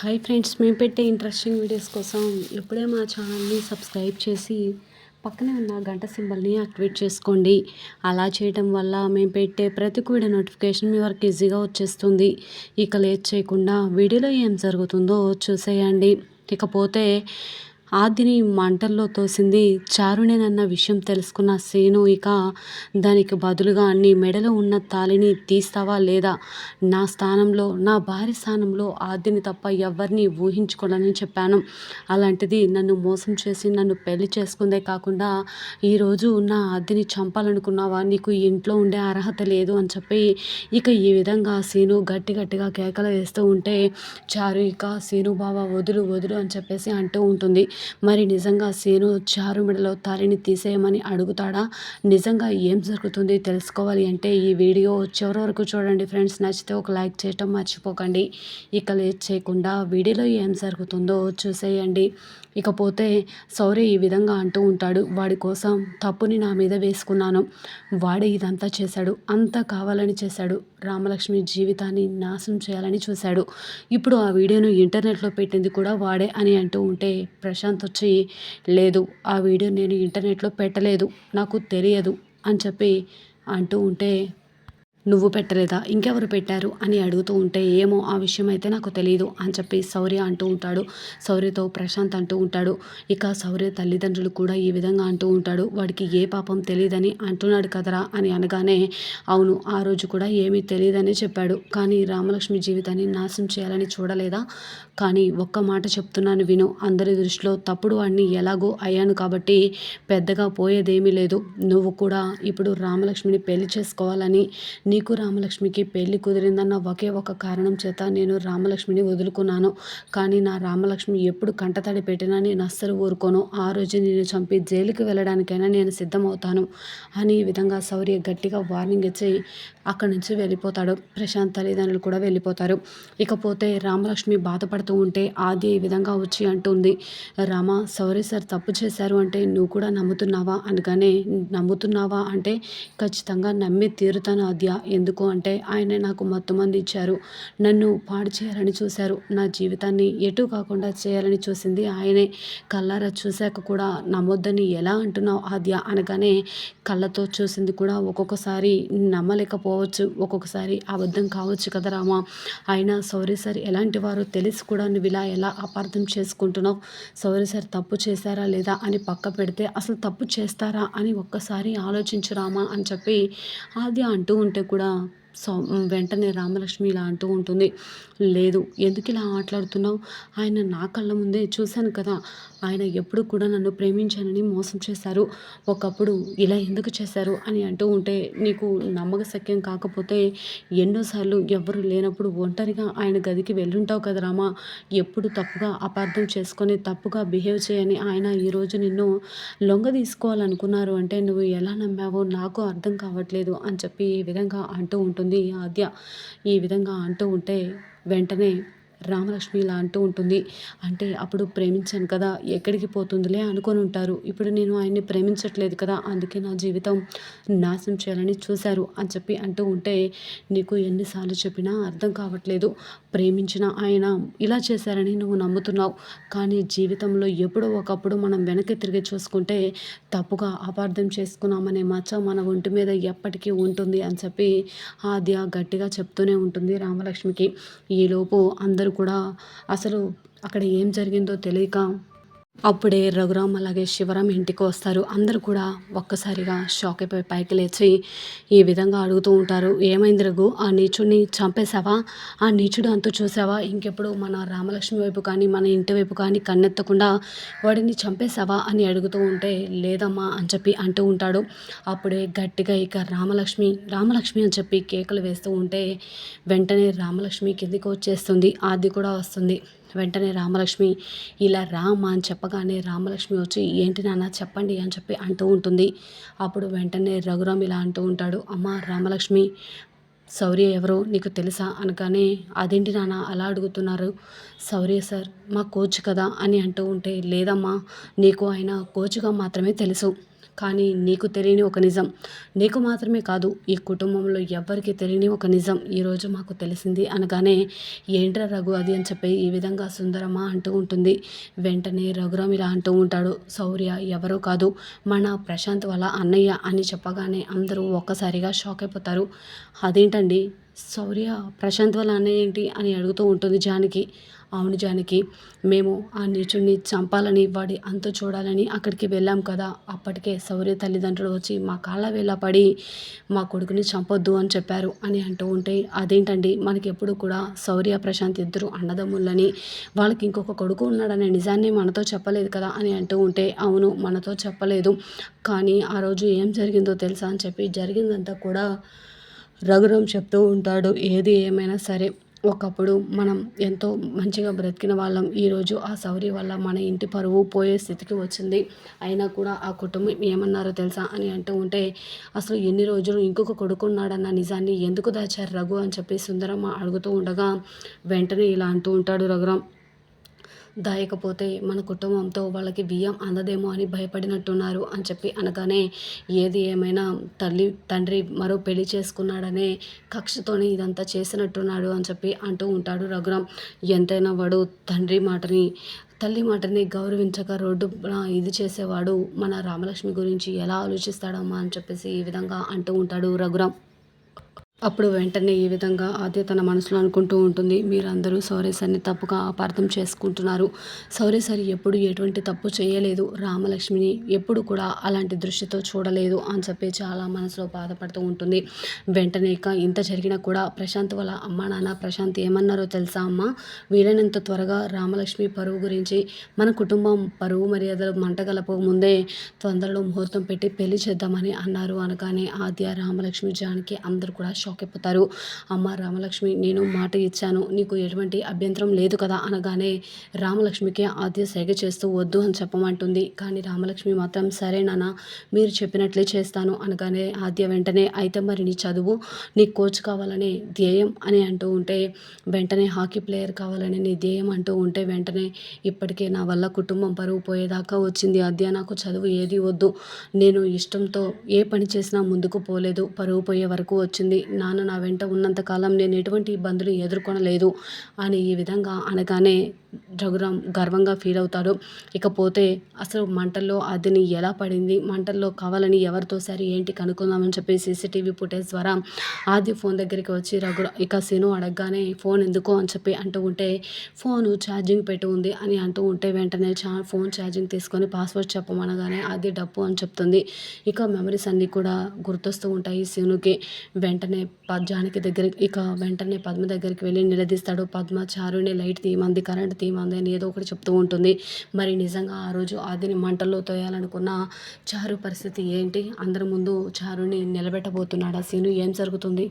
Hi friends, మేము పెట్టే interesting videos కోసం ఇప్పుడే మా ఛానల్ని సబ్స్క్రైబ్ చేసి పక్కనే ఉన్న గంట సింబల్ని యాక్టివేట్ చేసుకోండి. అలా చేయడం వల్ల మేము పెట్టే ప్రతి వీడియో నోటిఫికేషన్ మీ వరకు ఈజీగా వచ్చేస్తుంది. ఇక లేట్ చేయకుండా వీడియోలో ఏం జరుగుతుందో చూసేయండి. ఇకపోతే ఆదిని మంటల్లో తోసింది చారునేనన్న విషయం తెలుసుకున్న సీను ఇక దానికి బదులుగా నీ మెడలో ఉన్న తాళిని తీస్తావా లేదా, నా స్థానంలో, నా భార్య స్థానంలో ఆదిని తప్ప ఎవరిని ఊహించుకోవాలని చెప్పాను. అలాంటిది నన్ను మోసం చేసి నన్ను పెళ్లి చేసుకుందే కాకుండా ఈరోజు నా ఆదిని చంపాలనుకున్నావా, నీకు ఇంట్లో ఉండే అర్హత లేదు అని చెప్పి ఇక ఈ విధంగా సీను గట్టిగా కేకలు వేస్తూ ఉంటే చారు ఇక సీను బావ వదులు వదులు అని చెప్పేసి అంటూ ఉంటుంది. మరి నిజంగా సీను చారు మెడలో తాళిని తీసేయమని అడుగుతాడా? నిజంగా ఏం జరుగుతుంది తెలుసుకోవాలి అంటే ఈ వీడియో చివరి వరకు చూడండి ఫ్రెండ్స్. నచ్చితే ఒక లైక్ చేయటం మర్చిపోకండి. ఇక లేట్ చేయకుండా వీడియోలో ఏం జరుగుతుందో చూసేయండి. ఇకపోతే శౌర్య ఈ విధంగా అంటూ ఉంటాడు, వాడి కోసం తప్పుని నా మీద వేసుకున్నాను, వాడే ఇదంతా చేశాడు, అంతా కావాలని చేశాడు, రామలక్ష్మి జీవితాన్ని నాశనం చేయాలని చూశాడు. ఇప్పుడు ఆ వీడియోను ఇంటర్నెట్లో పెట్టింది కూడా వాడే అని అంటూ ఉంటే ప్రశాంత్ వచ్చి, లేదు ఆ వీడియో నేను ఇంటర్నెట్లో పెట్టలేదు, నాకు తెలియదు అని చెప్పి అంటూ ఉంటే, నువ్వు పెట్టలేదా, ఇంకెవరు పెట్టారు అని అడుగుతూ ఉంటే, ఏమో ఆ విషయం అయితే నాకు తెలియదు అని చెప్పి శౌర్య అంటూ ఉంటాడు. శౌర్యతో ప్రశాంత్ అంటూ ఉంటాడు. ఇక శౌర్య తల్లిదండ్రులు కూడా ఈ విధంగా అంటూ ఉంటాడు, వాడికి ఏ పాపం తెలియదని అంటున్నాడు కదరా అని అనగానే, అవును ఆ రోజు కూడా ఏమీ తెలియదని చెప్పాడు, కానీ రామలక్ష్మి జీవితాన్ని నాశనం చేయాలని చూడలేదా, కానీ ఒక్క మాట చెప్తున్నాను విను, అందరి దృష్టిలో తప్పుడు వాడిని ఎలాగో అయ్యాను కాబట్టి పెద్దగా పోయేదేమీ లేదు, నువ్వు కూడా ఇప్పుడు రామలక్ష్మిని పెళ్లి చేసుకోవాలని, నీకు రామలక్ష్మికి పెళ్లి కుదిరిందన్న ఒకే ఒక కారణం చేత నేను రామలక్ష్మిని వదులుకున్నాను, కానీ నా రామలక్ష్మి ఎప్పుడు కంటతడి పెట్టినా నేను అస్సలు ఊరుకోను, ఆ రోజు నేను చంపి జైలుకి వెళ్ళడానికైనా నేను సిద్ధమవుతాను అని ఈ విధంగా శౌర్య గట్టిగా వార్నింగ్ ఇచ్చి అక్కడి నుంచి వెళ్ళిపోతాడు. ప్రశాంత్ తల్లిదండ్రులు కూడా వెళ్ళిపోతారు. ఇకపోతే రామలక్ష్మి బాధపడుతూ ఉంటే ఆద్య ఈ విధంగా వచ్చి అంటుంది, రామ శౌర్య సార్ తప్పు చేశారు అంటే నువ్వు కూడా నమ్ముతున్నావా అనగానే, నమ్ముతున్నావా అంటే ఖచ్చితంగా నమ్మి తీరుతాను ఆద్య, ఎందుకు అంటే ఆయన నాకు మొత్తమంది ఇచ్చారు, నన్ను పాడు చేయాలని చూశారు, నా జీవితాన్ని ఎటు కాకుండా చేయాలని చూసింది ఆయనే, కళ్ళారా చూశాక కూడా నమ్మొద్దని ఎలా అంటున్నావు ఆద్య అనగానే, కళ్ళతో చూసింది కూడా ఒక్కొక్కసారి నమ్మలేకపోవచ్చు, ఒక్కొక్కసారి అబద్ధం కావచ్చు కదా రామా, అయినా శౌర్య సార్ ఎలాంటి వారో తెలిసి కూడా నువ్వు ఇలా ఎలా అపార్థం చేసుకుంటున్నావు, శౌర్య సార్ తప్పు చేశారా లేదా అని పక్క పెడితే అసలు తప్పు చేస్తారా అని ఒక్కసారి ఆలోచించు రామా అని చెప్పి ఆద్య అంటూ ఉంటే కూడా వెంటనే రామలక్ష్మి ఇలా అంటూ ఉంటుంది, లేదు ఎందుకు ఇలా మాట్లాడుతున్నావు, ఆయన నా కళ్ళ ముందే చూశాను కదా, ఆయన ఎప్పుడు కూడా నన్ను ప్రేమించానని మోసం చేశారు, ఒకప్పుడు ఇలా ఎందుకు చేశారు అని అంటూ ఉంటే, నీకు నమ్మకశక్యం కాకపోతే ఎన్నోసార్లు ఎవ్వరు లేనప్పుడు ఒంటరిగా ఆయన గదికి వెళ్ళుంటావు కదా రామా, ఎప్పుడు తప్పుగా అపార్థం చేసుకొని తప్పుగా బిహేవ్ చేయని ఆయన ఈరోజు నిన్ను లొంగ తీసుకోవాలనుకున్నారు అంటే నువ్వు ఎలా నమ్మావో నాకు అర్థం కావట్లేదు అని చెప్పి ఈ విధంగా అంటూ ఉంటుంది ఆద్య. ఈ విధంగా అంటూ ఉంటే వెంటనే రామలక్ష్మి ఇలా అంటూ ఉంటుంది, అంటే అప్పుడు ప్రేమించాను కదా, ఎక్కడికి పోతుందిలే అనుకొని ఉంటారు, ఇప్పుడు నేను ఆయన్ని ప్రేమించట్లేదు కదా, అందుకే నా జీవితం నాశనం చేయాలని చూశారు అని చెప్పి అంటూ ఉంటే, నీకు ఎన్నిసార్లు చెప్పినా అర్థం కావట్లేదు, ప్రేమించిన ఆయన ఇలా చేశారని నువ్వు నమ్ముతున్నావు, కానీ జీవితంలో ఎప్పుడో ఒకప్పుడు మనం వెనక్కి తిరిగి చూసుకుంటే తప్పుగా అపార్థం చేసుకున్నామనే మచ్చ మన ఒంటి మీద ఎప్పటికీ ఉంటుంది అని చెప్పి ఆద్య గట్టిగా చెప్తూనే ఉంటుంది రామలక్ష్మికి. ఈలోపు అందరూ కూడా అసలు అక్కడ ఏం జరిగిందో తెలియక అప్పుడే రఘురామ్ అలాగే శివరాం ఇంటికి వస్తారు. అందరూ కూడా ఒక్కసారిగా షాక్ అయిపోయి పైకి లేచి ఈ విధంగా అడుగుతూ ఉంటారు, ఏమైంది రఘు, ఆ నీచుడిని చంపేశావా, ఆ నీచుడు అంతు చూసావా, ఇంకెప్పుడు మన రామలక్ష్మి వైపు కానీ మన ఇంటి వైపు కానీ కన్నెత్తకుండా వాడిని చంపేశావా అని అడుగుతూ ఉంటే, లేదమ్మా అని చెప్పి అంటూ ఉంటాడు. అప్పుడే గట్టిగా ఇక రామలక్ష్మి రామలక్ష్మి అని చెప్పి కేకలు వేస్తూ ఉంటే వెంటనే రామలక్ష్మి కిందికి వచ్చేస్తుంది, ఆది కూడా వస్తుంది. వెంటనే రామలక్ష్మి ఇలా రామ్మా అని చెప్పగానే రామలక్ష్మి వచ్చి, ఏంటి నాన్న చెప్పండి అని చెప్పి అంటూ ఉంటుంది. అప్పుడు వెంటనే రఘురామ్ ఇలా అంటూ ఉంటాడు, అమ్మ రామలక్ష్మి, శౌర్య ఎవరో నీకు తెలుసా అనగానే, అదేంటి నాన్న అలా అడుగుతున్నారు, శౌర్య సార్ మా కోచ్ కదా అని అంటూ ఉంటే, లేదమ్మా నీకు ఆయన కోచ్గా మాత్రమే తెలుసు, కానీ నీకు తెలియని ఒక నిజం, నీకు మాత్రమే కాదు ఈ కుటుంబంలో ఎవ్వరికీ తెలియని ఒక నిజం ఈరోజు మాకు తెలిసింది అనగానే, ఏంట్రా రఘు అది అని చెప్పి ఈ విధంగా సుందరమ్మ అంటూ ఉంటుంది. వెంటనే రఘురామ్ ఇలా అంటూ ఉంటాడు, శౌర్య ఎవరో కాదు మన ప్రశాంత్ వాళ్ళ అన్నయ్య అని చెప్పగానే అందరూ ఒక్కసారిగా షాక్ అయిపోతారు. అదేంటండి, శౌర్య ప్రశాంత్ వాళ్ళ అన్నయ్య ఏంటి అని అడుగుతూ ఉంటుంది జానకి. అవును జానకి, మేము ఆ నీచుడిని చంపాలని వాడి అంతు చూడాలని అక్కడికి వెళ్ళాం కదా, అప్పటికే శౌర్య తల్లిదండ్రులు వచ్చి మా కాళ్ళ వేళ పడి మా కొడుకుని చంపొద్దు అని చెప్పారు అని అంటూ ఉంటే, అదేంటండి మనకి ఎప్పుడు కూడా శౌర్య ప్రశాంత్ ఇద్దరు అన్నదమ్ములని, వాళ్ళకి ఇంకొక కొడుకు ఉన్నాడనే నిజాన్ని మనతో చెప్పలేదు కదా అని అంటూ ఉంటే, అవును మనతో చెప్పలేదు, కానీ ఆ రోజు ఏం జరిగిందో తెలుసా అని చెప్పి జరిగిందంతా కూడా రఘురామ్ చెప్తూ ఉంటాడు. ఏది ఏమైనా సరే ఒకప్పుడు మనం ఎంతో మంచిగా బ్రతికిన వాళ్ళం, ఈరోజు ఆ శౌర్య వల్ల మన ఇంటి పరువు పోయే స్థితికి వచ్చింది. అయినా కూడా ఆ కుటుంబం ఏమన్నారో తెలుసా అని అంటూ ఉంటే, అసలు ఎన్ని రోజులు ఇంకొక కొడుకున్నాడన్న నిజాన్ని ఎందుకు దాచారు రఘు అని చెప్పి సుందరమ్మ అడుగుతూ ఉండగా, వెంటనే ఇలా అంటూ ఉంటాడు రఘురామ్, దాయకపోతే మన కుటుంబంతో వాళ్ళకి బియ్యం అందదేమో అని భయపడినట్టున్నారు అని చెప్పి అనగానే, ఏది ఏమైనా తల్లి తండ్రి మరో పెళ్లి చేసుకున్నాడనే కక్షతోనే ఇదంతా చేసినట్టున్నాడు అని చెప్పి అంటూ ఉంటాడు రఘురామ్. ఎంతైనా వాడు తల్లి మాటని గౌరవించక ఇది చేసేవాడు మన రామలక్ష్మి గురించి ఎలా ఆలోచిస్తాడమ్మా అని చెప్పేసి ఈ విధంగా అంటూ ఉంటాడు రఘురామ్. అప్పుడు వెంటనే ఈ విధంగా ఆద్య తన మనసులో అనుకుంటూ ఉంటుంది, మీరందరూ శౌర్య సార్ని తప్పుగా అపార్థం చేసుకుంటున్నారు. శౌర్య సార్ ఎప్పుడు ఎటువంటి తప్పు చేయలేదు, రామలక్ష్మిని ఎప్పుడు కూడా అలాంటి దృష్టితో చూడలేదు అని చెప్పి చాలా మనసులో బాధపడుతూ ఉంటుంది. వెంటనే ఇక ఇంత జరిగినా కూడా ప్రశాంత్ వాళ్ళ అమ్మ నాన్న ప్రశాంత్ ఏమన్నారో తెలుసా అమ్మ, వీలైనంత త్వరగా రామలక్ష్మి పరువు గురించి, మన కుటుంబం పరువు మర్యాదలు మంటగలప ముందే తొందరలో ముహూర్తం పెట్టి పెళ్లి చేద్దామని అన్నారు అనగానే, ఆద్య రామలక్ష్మి జానకి అందరూ కూడా షాక్ అయిపోతారు. అమ్మ రామలక్ష్మి, నేను మాట ఇచ్చాను, నీకు ఎటువంటి అభ్యంతరం లేదు కదా అనగానే, రామలక్ష్మికి ఆద్య సైగ చేస్తూ వద్దు అని చెప్పమంటుంది. కానీ రామలక్ష్మి మాత్రం సరే నాన్న మీరు చెప్పినట్లే చేస్తాను అనగానే, ఆద్య వెంటనే అయితే మరి నీ చదువు, నీ కోచ్ కావాలనే ధ్యేయం అని అంటూ ఉంటే, వెంటనే హాకీ ప్లేయర్ కావాలని నీ ధ్యేయం అంటూ ఉంటే, వెంటనే ఇప్పటికే నా వల్ల కుటుంబం పరువు పోయేదాకా వచ్చింది ఆద్య, నాకు చదువు ఏది వద్దు, నేను ఇష్టంతో ఏ పని చేసినా ముందుకు పోలేదు, పరువు పోయే వరకు వచ్చింది, నాన్న నా వెంట ఉన్నంతకాలం నేను ఎటువంటి ఇబ్బందులు ఎదుర్కొనలేదు అని ఈ విధంగా అనగానే రఘురామ్ గర్వంగా ఫీల్ అవుతాడు. ఇకపోతే అసలు మంటల్లో అదిని ఎలా పడింది, మంటల్లో కావాలని ఎవరితో సరి ఏంటి కనుక్కుందామని చెప్పి సీసీటీవీ ఫుటేజ్ ద్వారా ఆద్య ఫోన్ దగ్గరికి వచ్చి ఇక సీను అడగగానే, ఫోన్ ఎందుకో అని చెప్పి అంటూ ఉంటే, ఫోను ఛార్జింగ్ పెట్టి ఉంది అని అంటూ ఉంటే, వెంటనే ఫోన్ ఛార్జింగ్ తీసుకొని పాస్వర్డ్ చెప్పమనగానే ఆద్య డప్పు అని చెప్తుంది. ఇక మెమరీస్ అన్నీ కూడా గుర్తొస్తూ ఉంటాయి సీనుకి. వెంటనే వెంటనే పద్మ దగ్గరికి వెళ్ళి నిలదీస్తాడు. పద్మ చారుని లైట్ తీయమంది, కరెంట్ తీయమంది అని ఏదో ఒకటి చెప్తూ ఉంటుంది. మరి నిజంగా ఆ రోజు ఆదిని మంటల్లో తోయాలనుకున్న చారు పరిస్థితి ఏంటి, అందరి ముందు చారుని నిలబెట్టబోతున్నాడా సీను, ఏం జరుగుతుంది?